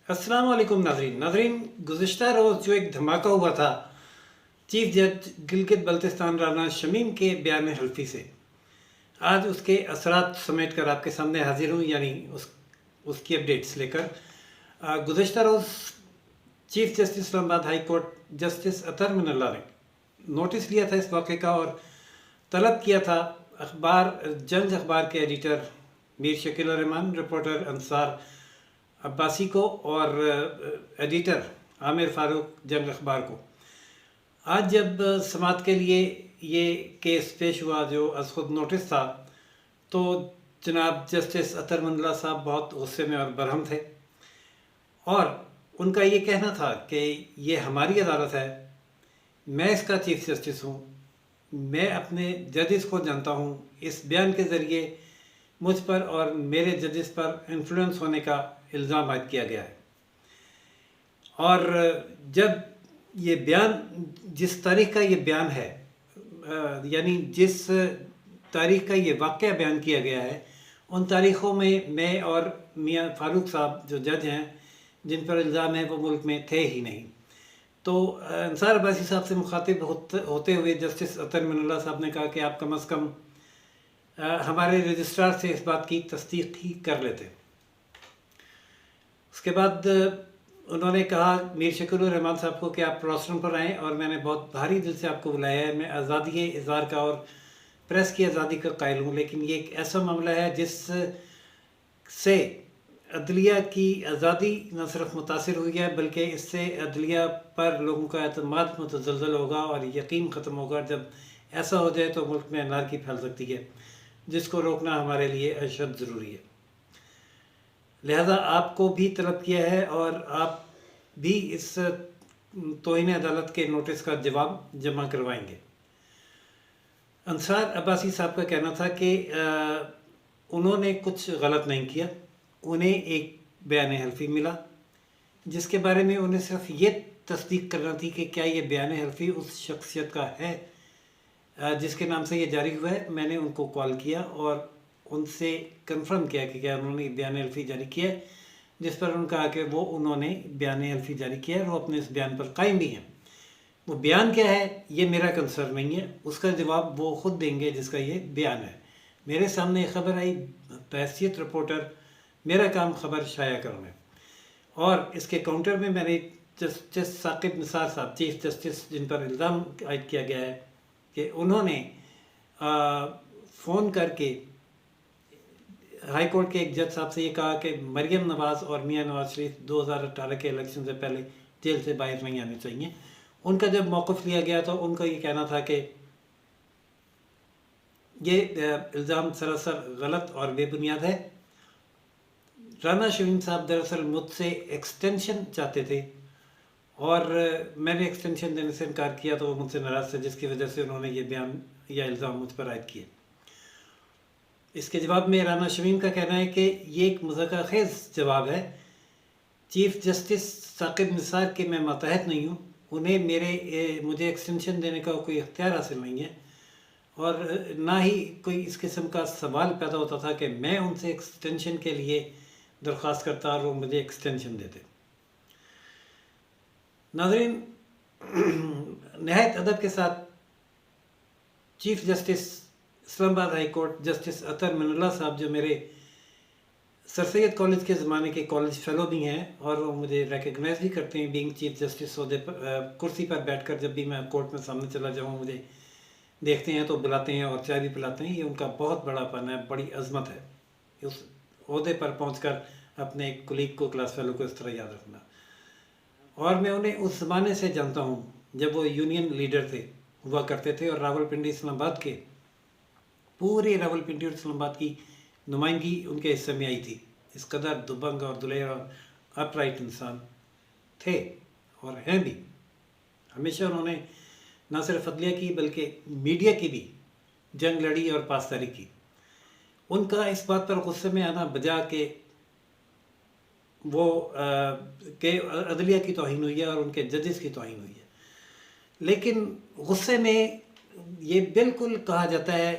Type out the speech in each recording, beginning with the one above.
अस्सलाम वालेकुम नाजरीन गुज़िश्ता रोज़ जो एक धमाका हुआ था चीफ जज गिलगित बल्तिस्तान राना शमीम के बयान हल्फी से, आज उसके असरात समेट कर आपके सामने हाजिर हूँ, यानी उसकी अपडेट्स लेकर। गुज़िश्ता रोज़ chief justice Islamabad high court justice Athar Minallah ने नोटिस लिया था इस वाक़े का और तलब किया था जंग अखबार के एडिटर मीर शकील रहमान, रिपोर्टर अंसार अब्बासी को और एडिटर आमिर फारूक जंग अखबार को। आज जब समात के लिए ये केस पेश हुआ जो अज खुद नोटिस था, तो जनाब जस्टिस अतर मिनल्ला साहब बहुत गुस्से में और बरहम थे और उनका ये कहना था कि ये हमारी अदालत है, मैं इसका चीफ जस्टिस हूँ, मैं अपने जजेस को जानता हूँ। इस बयान के ज़रिए मुझ पर और मेरे जजेस पर इन्फ्लुएंस होने का इल्ज़ाम आयद किया गया है। और जब ये बयान, जिस तारीख का ये बयान है, यानी जिस तारीख का ये वाक़या बयान किया गया है, उन तारीख़ों में मैं और मियाँ फ़ारूक साहब जो जज हैं जिन पर इल्ज़ाम है वो मुल्क में थे ही नहीं। तो अंसार अब्बासी साहब से मुखातिब होते हुए जस्टिस अतर मिनल्ला साहब ने कहा कि आप कम अज़ कम हमारे रजिस्ट्रार से इस बात की तस्दीक ही कर लेते। उसके बाद उन्होंने कहा मीर शकील रहमान साहब को कि आप रोस्ट्रम पर आएँ और मैंने बहुत भारी दिल से आपको बुलाया है। मैं आज़ादी इज़हार का और प्रेस की आज़ादी का कायल हूँ, लेकिन ये एक ऐसा मामला है जिस से अदलिया की आज़ादी न सिर्फ मुतासिर हुई है, बल्कि इससे अदलिया पर लोगों का एतमाद मुतज़लज़ल होगा और यकीन ख़त्म होगा। जब ऐसा हो जाए तो मुल्क में अनारकी फैल सकती है, जिसको रोकना हमारे लिए अशद ज़रूरी है। लिहाजा आपको भी तलब किया है और आप भी इस तौहीन अदालत के नोटिस का जवाब जमा करवाएंगे। अंसार अब्बासी साहब का कहना था कि उन्होंने कुछ गलत नहीं किया, उन्हें एक बयान हल्फी मिला जिसके बारे में उन्हें सिर्फ ये तस्दीक करना थी कि क्या ये बयान हल्फी उस शख्सियत का है जिसके नाम से ये जारी हुआ है। मैंने उनको कॉल किया और उनसे कंफर्म किया कि क्या उन्होंने बयान हल्फी जारी किया है, जिस पर उन्होंने कहा कि वो उन्होंने बयान हल्फी जारी किया है और वो अपने इस बयान पर कायम भी हैं। वो बयान क्या है ये मेरा कंसर्न नहीं है, उसका जवाब वो ख़ुद देंगे जिसका ये बयान है। मेरे सामने खबर आई, बहैसियत रिपोर्टर मेरा काम खबर शाया करना है और इसके काउंटर में मैंने जस्टिस साकिब निसार साहब, चीफ जस्टिस, जिन पर इल्ज़ाम आयद किया गया है कि उन्होंने फ़ोन करके हाई कोर्ट के एक जज साहब से ये कहा कि मरियम नवाज़ और मियाँ नवाज शरीफ 2018 के इलेक्शन से पहले जेल से बाहर नहीं आने चाहिए। उनका जब मौक़िफ़ लिया गया तो उनका ये कहना था कि ये इल्ज़ाम सरासर गलत और बेबुनियाद है। राना शमीम साहब दरअसल मुझसे एक्सटेंशन चाहते थे और मैंने एक्सटेंशन देने से इनकार किया तो वो मुझसे नाराज़ थे, जिसकी वजह से उन्होंने ये बयान या इल्ज़ाम मुझ पर आयद किए। इसके जवाब में राना शमीम का कहना है कि ये एक मज़ाक़खेज़ जवाब है। चीफ जस्टिस साकिब निसार के मैं मातहत नहीं हूँ, उन्हें मुझे एक्सटेंशन देने का कोई इख्तियार हासिल नहीं है और ना ही कोई इस किस्म का सवाल पैदा होता था कि मैं उनसे एक्सटेंशन के लिए दरख्वास्त करता और वो मुझे एक्सटेंशन देते। नाज़रीन, नहायत अदब के साथ chief justice Islamabad high court justice Athar Minallah साहब, जो मेरे सर सैयद कॉलेज के ज़माने के कॉलेज फेलो भी हैं और वो मुझे रिकग्नाइज भी करते हैं बीइंग चीफ जस्टिस। सौदे पर कुर्सी पर बैठकर जब भी मैं कोर्ट में सामने चला जाऊँ मुझे देखते हैं तो बुलाते हैं और चाय भी पिलाते हैं। ये उनका बहुत बड़ापन है, बड़ी अज़मत है उस ओहदे पर पहुंचकर अपने एक कुलीग को, क्लास फेलो को इस तरह याद रखना। और मैं उन्हें उस ज़माने से जानता हूँ जब वो यूनियन लीडर हुआ करते थे और रावलपिंडी इस्लामाबाद के पूरे रावलपिंडी और इस्लामाबाद की नुमाइंदगी उनके हिस्से में आई थी। इस कदर दुबंग और दुलेर और अपराइट इंसान थे और हैं भी। हमेशा उन्होंने न सिर्फ अदलिया की बल्कि मीडिया की भी जंग लड़ी और पासदारी की। उनका इस बात पर गुस्से में आना बजा के वो के अदलिया की तौहीन हुई है और उनके जजेस की तौहीन हुई है, लेकिन गुस्से में ये बिल्कुल कहा जाता है,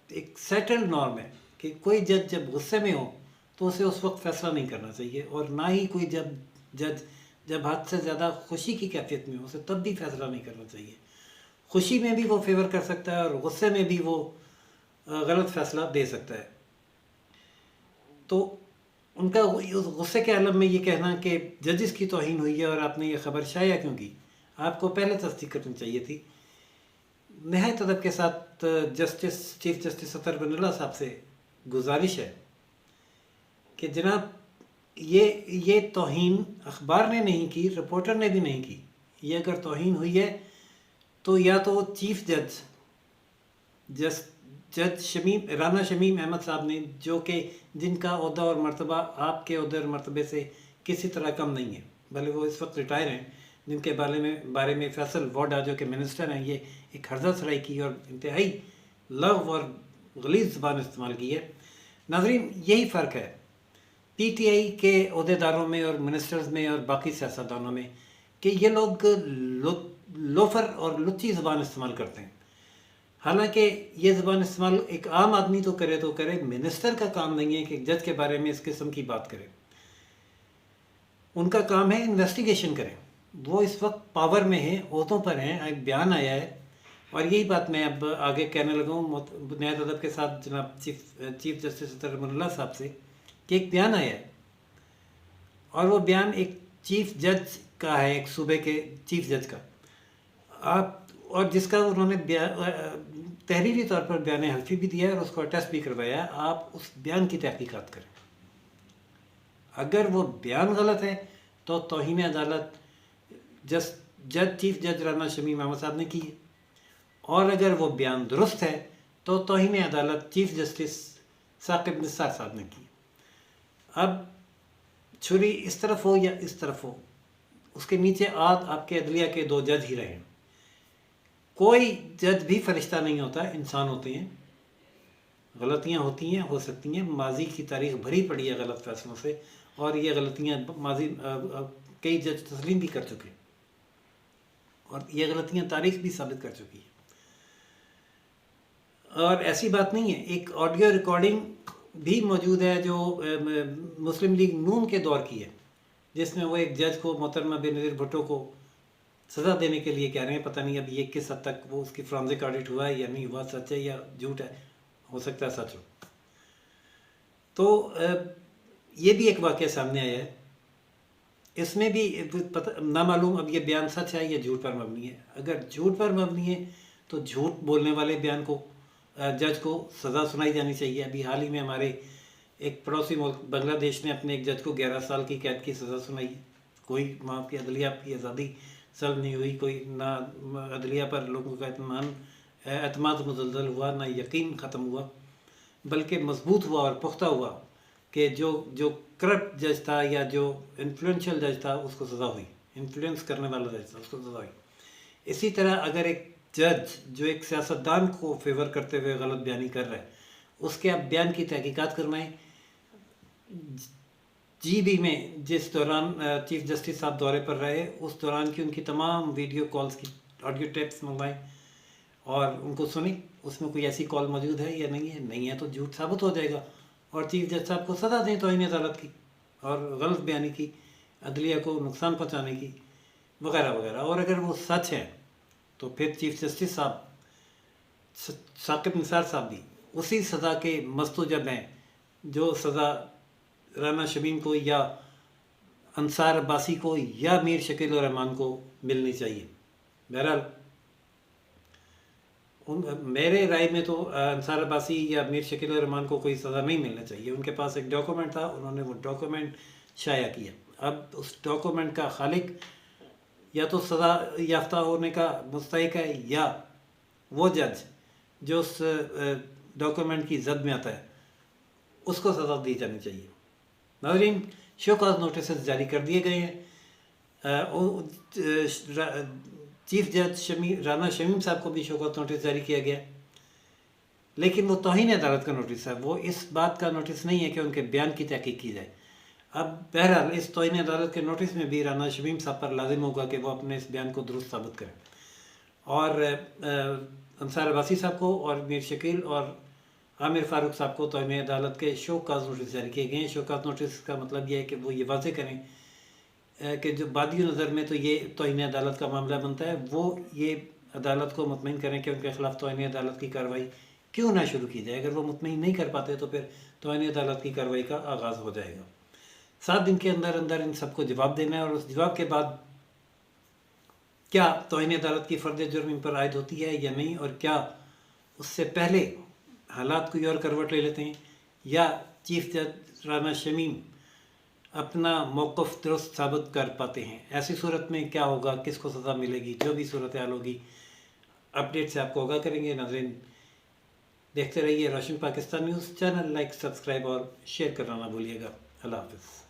एक सेटल्ड नॉर्म है कि कोई जज जब गुस्से में हो तो उसे उस वक्त फैसला नहीं करना चाहिए और ना ही कोई जब जज जब हद से ज़्यादा खुशी की कैफियत में हो उसे तब भी फैसला नहीं करना चाहिए। खुशी में भी वो फेवर कर सकता है और गुस्से में भी वो गलत फैसला दे सकता है। तो उनका उस गुस्से के आलम में ये कहना कि जजेस की तौहीन हुई है और आपने ये खबर शाया क्यों की, आपको पहले तस्दीक करनी चाहिए थी। नहायत अदब के साथ चीफ जस्टिस अतर बनल्ला साहब से गुजारिश है कि जनाब ये तौहीन अखबार ने नहीं की, रिपोर्टर ने भी नहीं की। ये अगर तौहीन हुई है तो या तो चीफ जज राना शमीम अहमद साहब ने, जो कि जिनका ओहदा और मर्तबा आपके ओहदे और मर्तबे से किसी तरह कम नहीं है, भले वो इस वक्त रिटायर हैं, जिनके बारे में फैसल वोडा जो कि मिनिस्टर हैं, ये एक हर्जा सराई की और इंतहाई लव और गलीज़ ज़बान इस्तेमाल की है। नाज़रीन, यही फ़र्क है पीटीआई के ओहदेदारों में और मिनिस्टर्स में और बाकी सियासतदानों में कि ये लोग लोफर और लुच्ची ज़बान इस्तेमाल करते हैं। हालांकि ये ज़बान इस्तेमाल एक आम आदमी तो करे, मिनिस्टर का काम नहीं है कि जज के बारे में इस किस्म की बात करे। उनका काम है इन्वेस्टिगेशन करें। वो इस वक्त पावर में हैं, ओहदों पर हैं। एक बयान आया है और यही बात मैं अब आगे कहने लगा हूँ नहायत अदब के साथ जनाब चीफ जस्टिस अतर बनल्ला साहब से कि एक बयान आया है और वो बयान एक चीफ जज का है, एक सूबे के चीफ जज का, आप और जिसका उन्होंने तहरीरी तौर पर बयान हल्फी भी दिया है और उसको अटेस्ट भी करवाया है। आप उस बयान की तहकीकात करें। अगर वो बयान गलत है तो तौहीन अदालत चीफ जज राना शमीम अहमद साहब ने की है, और अगर वो बयान दुरुस्त है तो तौहीन अदालत चीफ जस्टिस साकिब निसार साहब ने की। अब छुरी इस तरफ हो या इस तरफ हो, उसके नीचे आपके अदलिया के दो जज ही रहे हैं। कोई जज भी फरिश्ता नहीं होता, इंसान होते हैं, गलतियां होती हैं, हो सकती हैं। माजी की तारीख भरी पड़ी है गलत फैसलों से और ये गलतियां माजी कई जज तस्लीम भी कर चुके और ये गलतियां तारीख भी साबित कर चुकी है। और ऐसी बात नहीं है, एक ऑडियो रिकॉर्डिंग भी मौजूद है जो मुस्लिम लीग नून के दौर की है, जिसमें वो एक जज को, मोहतरमा बेनज़ीर भुट्टो को सज़ा देने के लिए कह रहे हैं। पता नहीं अब ये किस हद तक वो उसकी फॉरेंसिक ऑडिट हुआ है या नहीं हुआ, सच है या झूठ है, हो सकता है सच हो। तो ये भी एक वाक़या सामने आया है, इसमें भी ना मालूम अब ये बयान सच है या झूठ पर मबनी है। अगर झूठ पर मबनी है तो झूठ बोलने वाले बयान को जज को सज़ा सुनाई जानी चाहिए। अभी हाल ही में हमारे एक पड़ोसी मुल्क बांग्लादेश ने अपने एक जज को 11 साल की कैद की सज़ा सुनाई है। कोई वहाँ की अदलिया की आज़ादी सल्ब नहीं हुई, कोई ना अदलिया पर लोगों का एतमाद मुज़लज़ल हुआ, ना यकीन ख़त्म हुआ, बल्कि मजबूत हुआ और पुख्ता हुआ कि जो करप्ट जज था या जो इन्फ्लुएंशियल जज था उसको सज़ा हुई, इन्फ्लुएंस करने वाला जज था उसको सज़ा हुई। इसी तरह अगर एक जज जो एक सियासतदान को फेवर करते हुए गलत बयानी कर रहा है, उसके आप बयान की तहकीकात करवाएं। जीबी में जिस दौरान चीफ जस्टिस साहब दौरे पर रहे, उस दौरान की उनकी तमाम वीडियो कॉल्स की ऑडियो टेप्स मंगवाएं और उनको सुनी। उसमें कोई ऐसी कॉल मौजूद है या नहीं है, नहीं है तो झूठ साबित हो जाएगा और चीफ जज साहब को सज़ा दें तौहीन अदालत की और गलत बयानी की, अदलिया को नुकसान पहुँचाने की, वगैरह वगैरह। और अगर वो सच है तो फिर चीफ जस्टिस साहब साकिब निसार साहब भी उसी सज़ा के मस्तूजब हैं जो सज़ा राना शमीम को या अंसार अब्बासी को या मीर शकील उर रहमान को मिलनी चाहिए। बहरहाल मेरे राय में तो अंसार अब्बासी या मीर शकील उर रहमान को कोई सज़ा नहीं मिलना चाहिए। उनके पास एक डॉक्यूमेंट था, उन्होंने वो डॉक्यूमेंट शाया किया। अब उस डॉक्यूमेंट का खालिक या तो सज़ा याफ्ता होने का मुस्तहिक है या वो जज जो उस डॉक्यूमेंट की जद में आता है उसको सज़ा दी जानी चाहिए। नाज़रीन, शोकॉज नोटिस जारी कर दिए गए हैं। चीफ जज राना शमीम साहब को भी शोकॉज नोटिस जारी किया गया, लेकिन वो तौहीन अदालत का नोटिस है, वो इस बात का नोटिस नहीं है कि उनके बयान की तहकीक की जाए। अब बहरहाल इस तौहीन अदालत के नोटिस में भी राना शमीम साहब पर लाजिम होगा कि वो अपने इस बयान को दुरुस्त साबित करें और अंसार अब्बासी साहब को और मीर शकील और आमिर फारूक साहब को तौहीन अदालत के शोकॉज नोटिस जारी किए गए हैं। शोकॉज नोटिस का मतलब यह है कि वो ये वाज़ेह करें कि जो बादी नज़र में तो ये तौहीन अदालत का मामला बनता है, वो ये अदालत को मुतमईन करें कि उनके ख़िलाफ़ तौहीन अदालत की कार्रवाई क्यों ना शुरू की जाए। अगर वो मुतमईन नहीं कर पाते तो फिर तौहीन अदालत की कार्रवाई का आगाज़ हो जाएगा। 7 दिन के अंदर अंदर इन सबको जवाब देना है, और उस जवाब के बाद क्या तौहीन अदालत की फ़र्द जुर्म इन पर आयद होती है या नहीं, और क्या उससे पहले हालात कोई और करवट ले लेते हैं, या चीफ जज राना शमीम अपना मौक़िफ़ दुरुस्त साबित कर पाते हैं। ऐसी सूरत में क्या होगा, किसको सज़ा मिलेगी, जो भी सूरत हाल होगी अपडेट से आपको आगाह करेंगे। नाज़रीन, देखते रहिए Roshan Pakistan news channel, like, subscribe और शेयर करना ना भूलिएगा। अल्लाह हाफ़िज़।